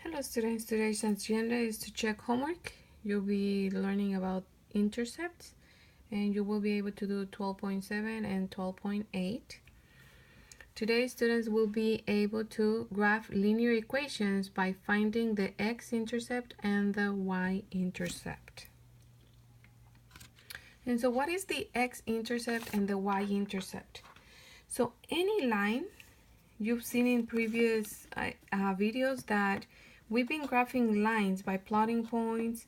Hello students, today's agenda is to check homework. You'll be learning about intercepts and you will be able to do 12.7 and 12.8. Today students will be able to graph linear equations by finding the x-intercept and the y-intercept. And so what is the x-intercept and the y-intercept? So any line, you've seen in previous videos that we've been graphing lines by plotting points.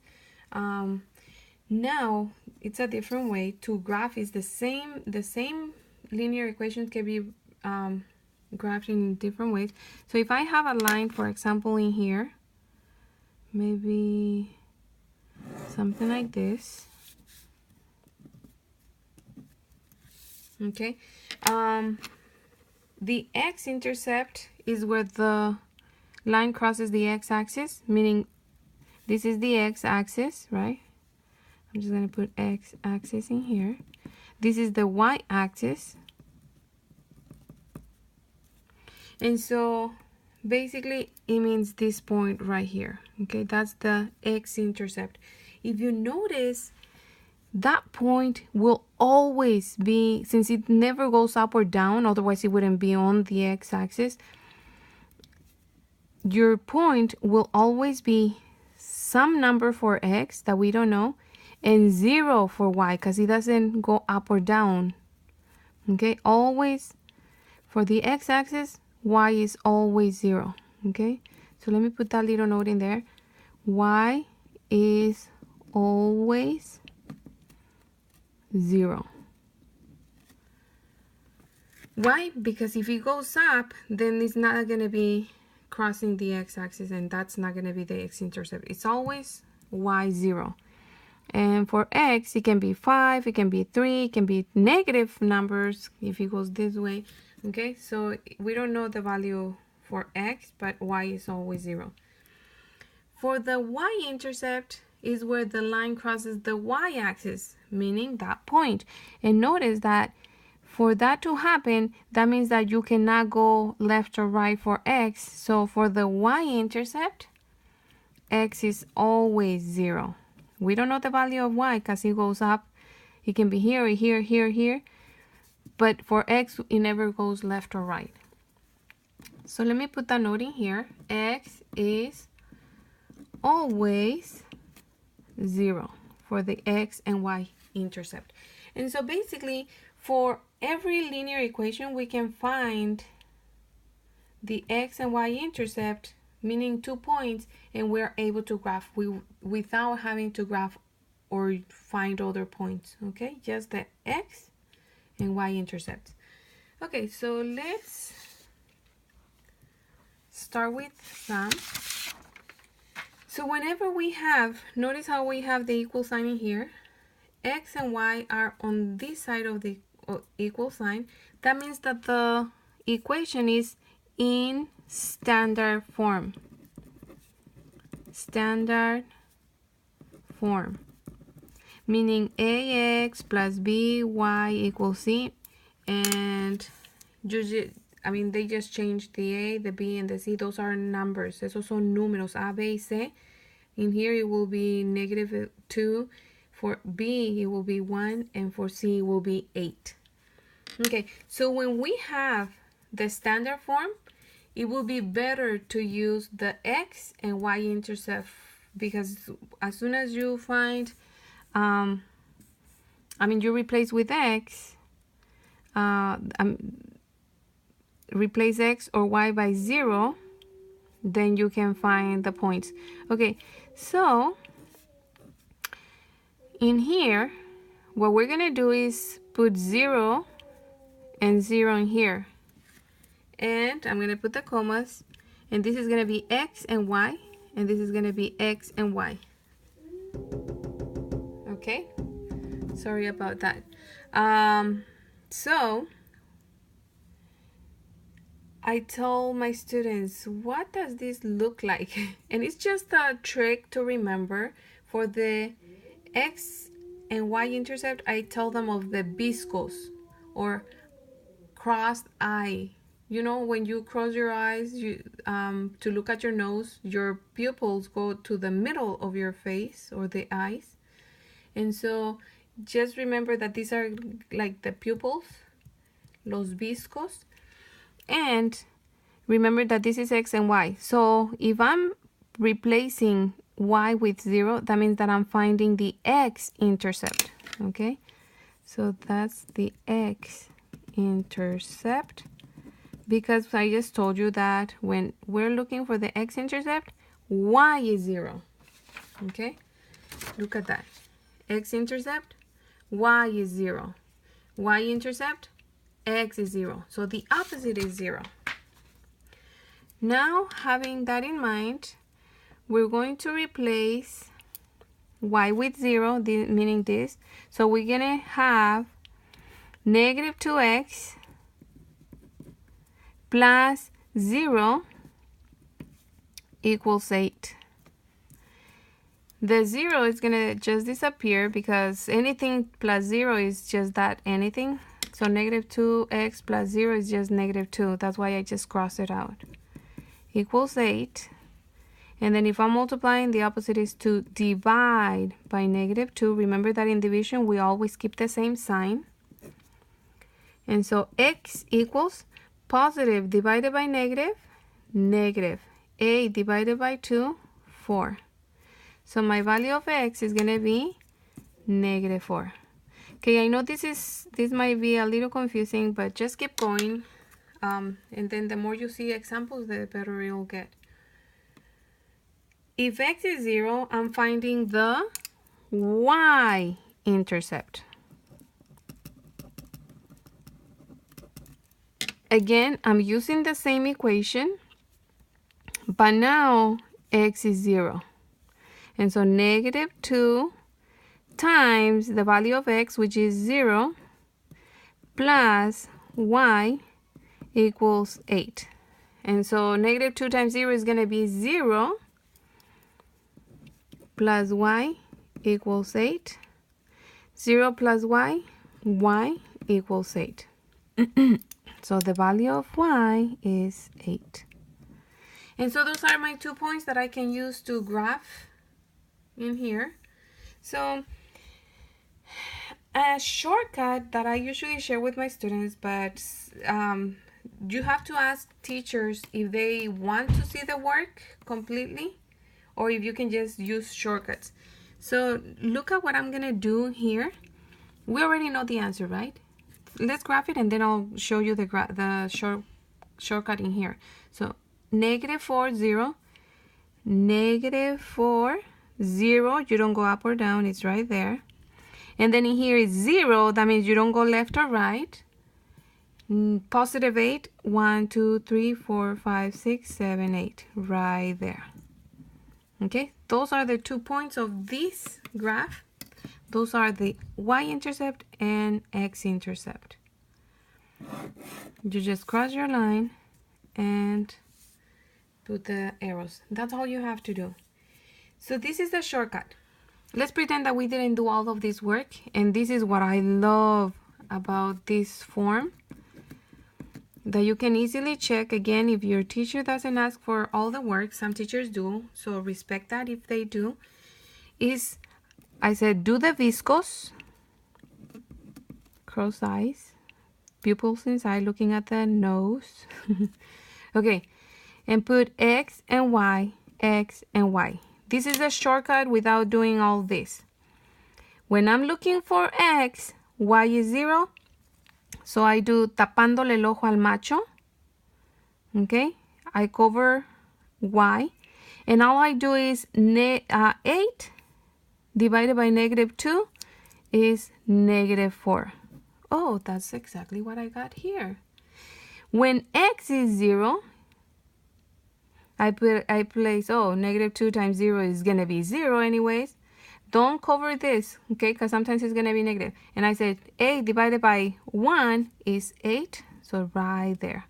Now it's a different way to graph. Is the same linear equations can be graphed in different ways. So if I have a line, for example, in here, maybe something like this. Okay. The x-intercept is where the line crosses the x-axis, meaning this is the x-axis, right? I'm just going to put x-axis in here. This is the y-axis. And so basically it means this point right here. Okay, that's the x-intercept. If you notice, that point will always be, since it never goes up or down, otherwise it wouldn't be on the x-axis, your point will always be some number for x that we don't know and 0 for y because it doesn't go up or down. Okay, always for the x-axis, y is always 0. Okay, so let me put that little note in there. Y is always 0. Why? Because if it goes up, then it's not going to be crossing the x-axis, and that's not going to be the x-intercept. It's always y 0. And for x, it can be 5, it can be 3, it can be negative numbers if it goes this way. Okay, so we don't know the value for x, but y is always 0. For the y-intercept is where the line crosses the y-axis, meaning that point. And notice that for that to happen, that means that you cannot go left or right for x. So for the y-intercept, x is always 0. We don't know the value of y because it goes up. It can be here, here, here, here. But for x, it never goes left or right. So let me put that note in here. X is always 0 for the x and y intercept. And so basically, for every linear equation, we can find the x and y intercept, meaning 2 points, and we're able to graph without having to graph or find other points. Okay, just the x and y intercepts. Okay, so let's start with some. So whenever we have, notice how we have the equal sign in here. X and y are on this side of the equal sign. That means that the equation is in standard form. Standard form. Meaning ax plus by equals c. And they just changed the a, the b, and the c. Those are numbers. Esos son números. A, b, y c. In here it will be -2. For b, it will be 1. And for c, it will be 8. Okay, so when we have the standard form, it will be better to use the x and y intercept, because as soon as you find, you replace with x, replace x or y by 0, then you can find the points. Okay, so in here, what we're gonna do is put 0 and 0 in here. And I'm gonna put the commas, and this is gonna be x and y, and this is gonna be x and y. Okay, sorry about that. So I told my students, what does this look like? And it's just a trick to remember. For the x and y intercept, I tell them of the viscous or crossed eye You know, when you cross your eyes to look at your nose, your pupils go to the middle of your face or the eyes. And so just remember that these are like the pupils, los viscos. And remember that this is x and y. So if I'm replacing y with 0, that means that I'm finding the x-intercept. Okay? So that's the x-intercept. Because I just told you that when we're looking for the x-intercept, y is 0. Okay? Look at that. X-intercept, y is 0. Y-intercept, x is 0. So the opposite is 0. Now, having that in mind, we're going to replace y with 0, meaning this. So we're going to have negative 2x plus 0 equals 8. The 0 is going to just disappear because anything plus 0 is just that, anything. So negative 2x plus 0 is just negative 2. That's why I just crossed it out. Equals 8. And then if I'm multiplying, the opposite is to divide by negative 2. Remember that in division, we always keep the same sign. And so x equals positive divided by negative, negative. 8 divided by 2, 4. So my value of x is going to be negative 4. Okay, I know this might be a little confusing, but just keep going. And then the more you see examples, the better you'll get. If x is 0, I'm finding the y-intercept. Again, I'm using the same equation, but now x is 0. And so negative 2 times the value of x, which is 0, plus y equals 8. And so negative 2 times 0 is going to be 0 plus y equals 8. 0 plus y equals 8. So the value of y is 8. And so those are my 2 points that I can use to graph in here. So a shortcut that I usually share with my students, but you have to ask teachers if they want to see the work completely or if you can just use shortcuts. So look at what I'm going to do here. We already know the answer, right? Let's graph it and then I'll show you the shortcut in here. So negative 4, 0. Negative 4, 0. You don't go up or down. It's right there. And then in here is 0. That means you don't go left or right. Positive 8. 1, 2, 3, 4, 5, 6, 7, 8. Right there. Okay. Those are the 2 points of this graph. Those are the y-intercept and x-intercept. You just cross your line and put the arrows. That's all you have to do. So this is the shortcut. Let's pretend that we didn't do all of this work. And this is what I love about this form. That you can easily check again if your teacher doesn't ask for all the work. Some teachers do. So respect that if they do. Is I said, do the viscos, cross eyes, pupils inside, looking at the nose. Okay, and put x and y, x and y. This is a shortcut without doing all this. When I'm looking for x, y is 0. So I do tapándole el ojo al macho. Okay, I cover y. And all I do is 8 divided by negative 2 is negative 4. Oh, that's exactly what I got here. When x is 0, I place, negative 2 times 0 is going to be 0 anyways. Don't cover this, okay, because sometimes it's going to be negative. And I said 8 divided by 1 is 8, so right there.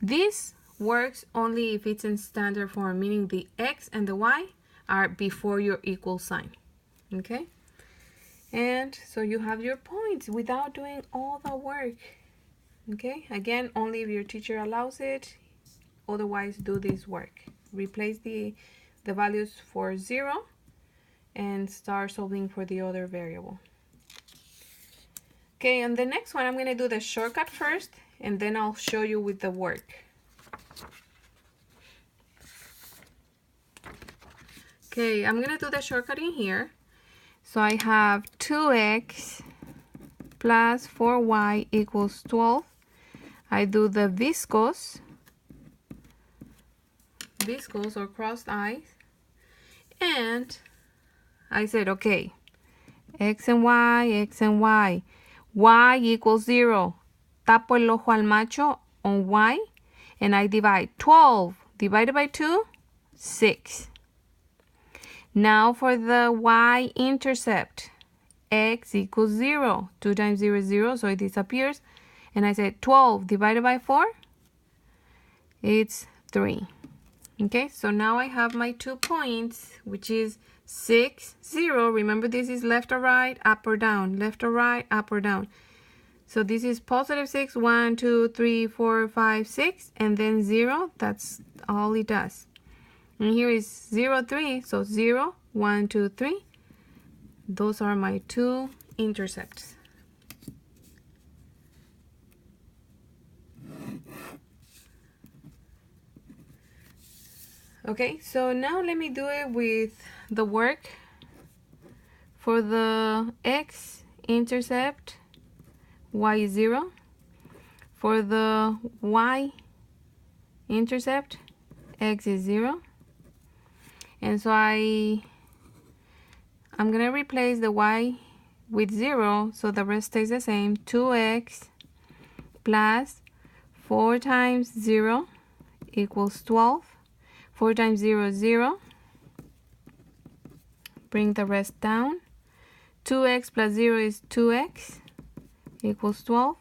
This works only if it's in standard form, meaning the x and the y are before your equal sign. Okay, and so you have your points without doing all the work. Okay, again, only if your teacher allows it. Otherwise, do this work. Replace the values for 0 and start solving for the other variable. Okay, on the next one, I'm going to do the shortcut first, and then I'll show you with the work. Okay, I'm going to do the shortcut in here. So I have 2x plus 4y equals 12. I do the viscous or crossed eyes, and I said, okay, x and y, y equals 0. Tapo el ojo al macho on y, and I divide 12 divided by 2, 6. Now for the y-intercept, x equals 0. 2 times 0 is 0, so it disappears. And I said 12 divided by 4, it's 3. Okay, so now I have my 2 points, which is 6, 0. Remember, this is left or right, up or down, left or right, up or down. So this is positive 6, 1, 2, 3, 4, 5, 6, and then 0. That's all it does. And here is 0, 3, so 0, 1, 2, 3. Those are my 2 intercepts. Okay, so now let me do it with the work. For the x-intercept, y is 0. For the y-intercept, x is 0. And so I'm going to replace the y with 0, so the rest stays the same. 2x plus 4 times 0 equals 12. 4 times 0 is 0. Bring the rest down. 2x plus 0 is 2x equals 12.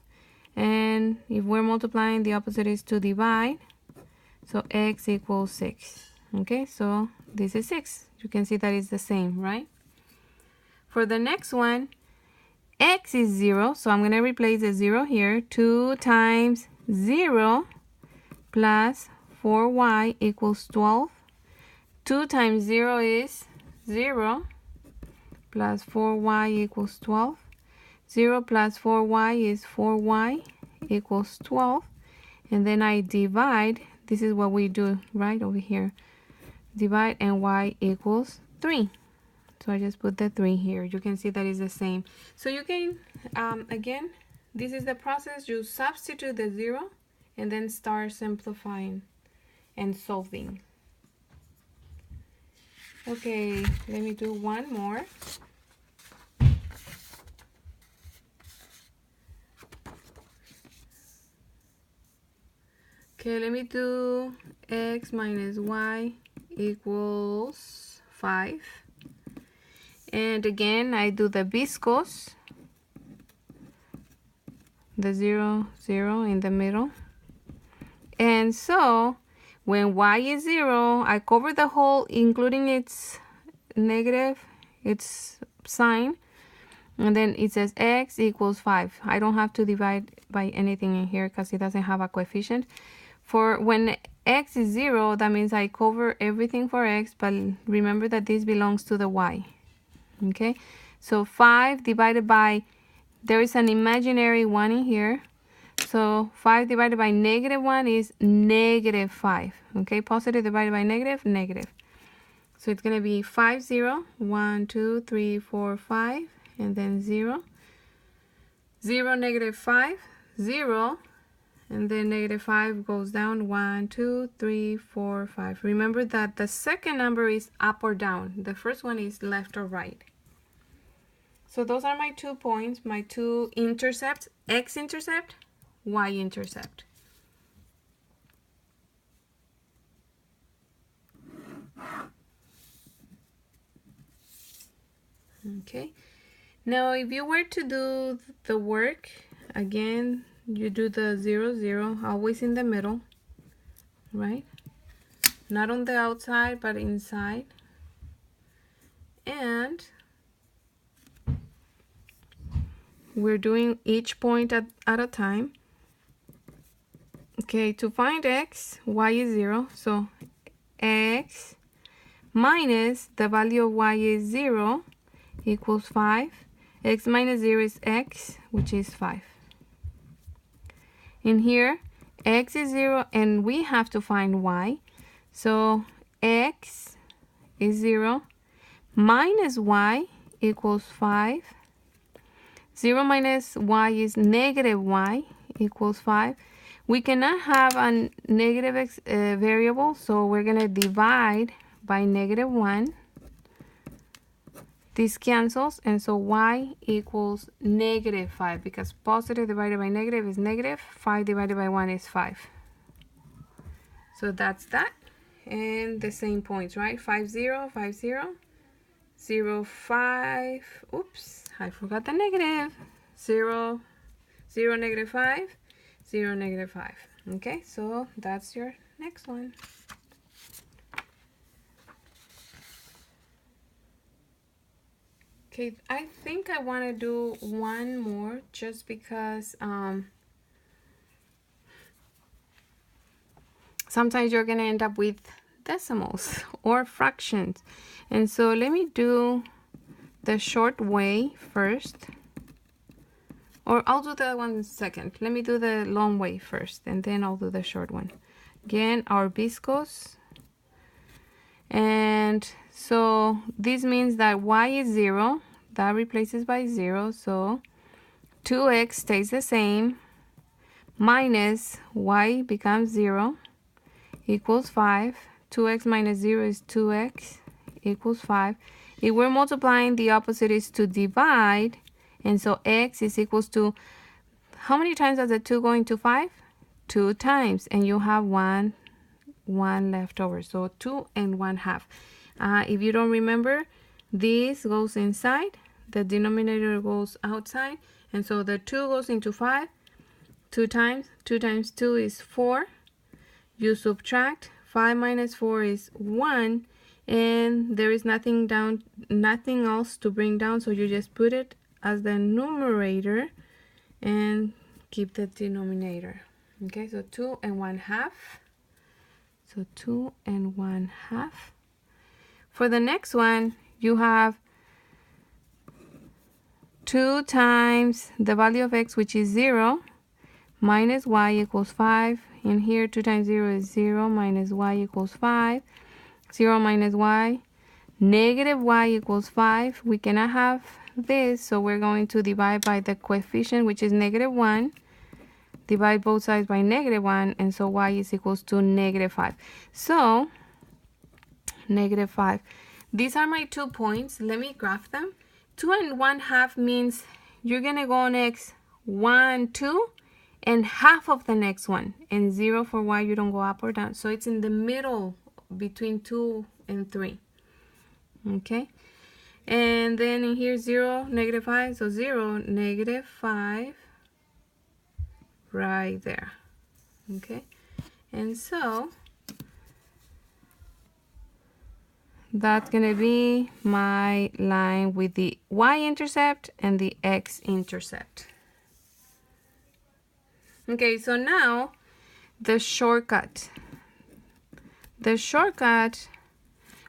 And if we're multiplying, the opposite is to divide. So x equals 6. Okay, so this is 6. You can see that it's the same, right? For the next one, x is 0. So I'm going to replace the 0 here. 2 times 0 plus 4y equals 12. 2 times 0 is 0 plus 4y equals 12. 0 plus 4y is 4y equals 12. And then I divide. This is what we do right over here. Divide, and y equals 3. So I just put the 3 here. You can see that is the same. So you can, again, this is the process. You substitute the 0 and then start simplifying and solving. Okay, let me do one more. Okay, let me do x minus y equals 5. And again, I do the viscous, the 0, 0 in the middle. And so when y is 0, I cover the whole, including its negative, its sign. And then it says x equals 5. I don't have to divide by anything in here because it doesn't have a coefficient. For when x is 0, that means I cover everything for x, but remember that this belongs to the y. Okay, so 5 divided by, there is an imaginary 1 in here. So 5 divided by -1 is -5. Okay, positive divided by negative, negative. So it's going to be 5, 0, 1, 2, 3, 4, 5, and then 0. 0, -5, 0, and then -5 goes down. 1, 2, 3, 4, 5. Remember that the second number is up or down. The first one is left or right. So those are my 2 points, my 2 intercepts, x-intercept, y-intercept. Okay, now if you were to do the work, again, you do the 0, 0, always in the middle, right? Not on the outside, but inside. And we're doing each point at a time. Okay, to find x, y is 0. So x minus the value of y is 0 equals 5. X minus 0 is x, which is 5. In here, x is 0 and we have to find y. So x is 0 minus y equals 5. 0 minus y is negative y equals 5. We cannot have a negative variable, so we're going to divide by negative 1. This cancels, and so y equals negative 5, because positive divided by negative is negative. 5 divided by 1 is 5. So that's that. And the same points, right? 5, 0, 5, 0, 0, 5. Oops, I forgot the negative. 0, 0, negative 5, 0, negative 5. Okay, so that's your next one. Okay, I think I want to do one more just because sometimes you're going to end up with decimals or fractions. And so let me do the short way first. Or I'll do the one second. Let me do the long way first, and then I'll do the short one. Again, our viscous. And so this means that y is 0. That replaces by 0. So 2x stays the same. Minus y becomes 0 equals 5. 2x minus 0 is 2x equals 5. If we're multiplying, the opposite is to divide. And so x is equals to, how many times does the 2 go into 5? 2 times. And you have one left over. So 2 and 1/2. If you don't remember, this goes inside. The denominator goes outside. And so the 2 goes into 5. 2 times. 2 times 2 is 4. You subtract. 5 minus 4 is 1. And there is nothing else to bring down. So you just put it as the numerator and keep the denominator. Okay, so 2 and 1/2. So 2 and 1/2. For the next one, you have 2 times the value of x, which is 0, minus y equals 5. And here 2 times 0 is 0, minus y equals 5. 0 minus y, negative y equals 5. We cannot have this, so we're going to divide by the coefficient, which is negative 1. Divide both sides by negative 1, and so y is equals to negative 5. So, negative 5. These are my 2 points. Let me graph them. 2 and 1/2 means you're going to go next 1, 2, and half of the next one. And 0 for y, you don't go up or down. So it's in the middle between 2 and 3. Okay? And then in here 0, negative 5. So 0, negative 5. Right there. Okay? And so that's going to be my line with the y-intercept and the x-intercept. Okay, so now the shortcut. The shortcut,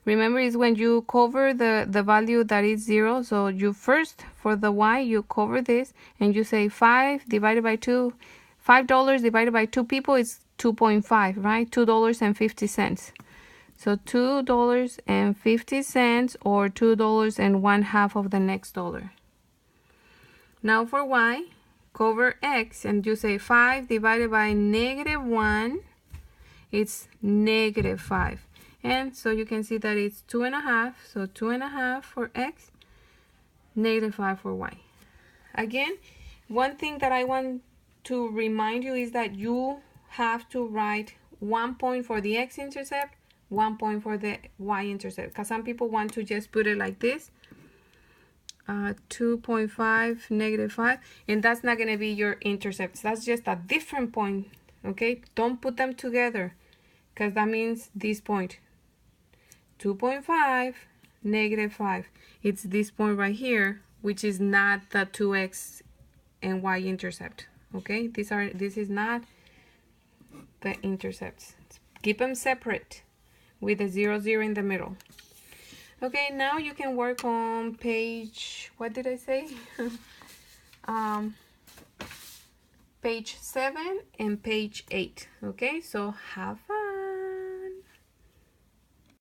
remember, is when you cover the value that is 0. So you first, for the y, you cover this and you say 5 divided by 2. $5 divided by 2 people is 2.5, right? $2.50. So $2.50 or $2 and 1/2 of the next dollar. Now for y, cover x and you say 5 divided by negative 1, it's negative 5. And so you can see that it's 2.5. So 2.5 for x, negative 5 for y. Again, one thing that I want to remind you is that you have to write 1 point for the x-intercept, 1 point for the y-intercept, because some people want to just put it like this, 2.5, negative 5, and that's not going to be your intercepts. That's just a different point, okay? Don't put them together, because that means this point, 2.5, negative 5. It's this point right here, which is not the 2x and y-intercept. Okay, this is not the intercepts. Keep them separate with a 0, 0 in the middle. Okay, now you can work on page, what did I say? Page 7 and page 8. Okay, so have fun.